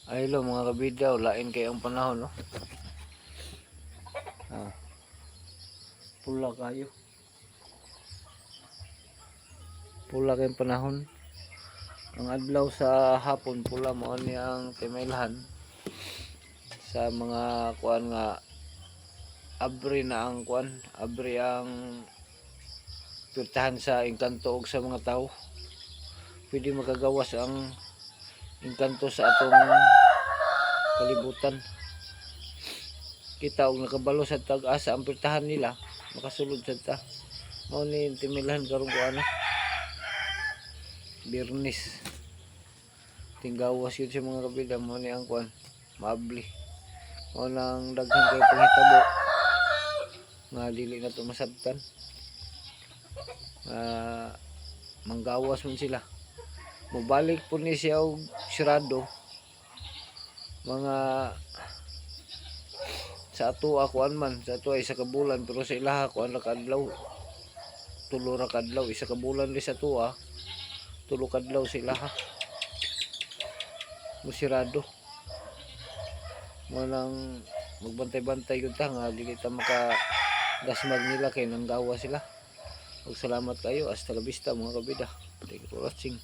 Ay lo mga kabida, lain kay ang panahon no. Pula kayo. Pula kayong panahon. Ang adlaw sa hapon pula mo ni ang timelhan sa mga kuan nga abri na ang kuan, abri ang pirtahan sa engkanto og sa mga tao. Pwede makagawas ang engkanto sa atong kalibutan. Kita og nakabalo sa tag-asa ang pirtahan nila, makasulod sa ta. Mao ni timelhan karon kuan na. Birnis. Tinggawas yun sa mga kabida mo ni ang kuan, maabli. Mao nang daghan kay panghitabo nga dili na to masabtan. Manggawas man sila. Mubalik po ni siya og sirado. Mga sa ato kuan man, sa ato ay isa ka bulan pero sa ilaha kuan ra kadlaw. Tulo ra kadlaw, isa ka bulan ri sa tuwa. Tulo kadlaw sa ilaha. Musirado. Mo nang magbantay-bantay gyud ta nga dili ta maka gasmag nila kay nanggawa sila. Ug salamat kayo, hasta la vista mga kabida. Thank you for watching.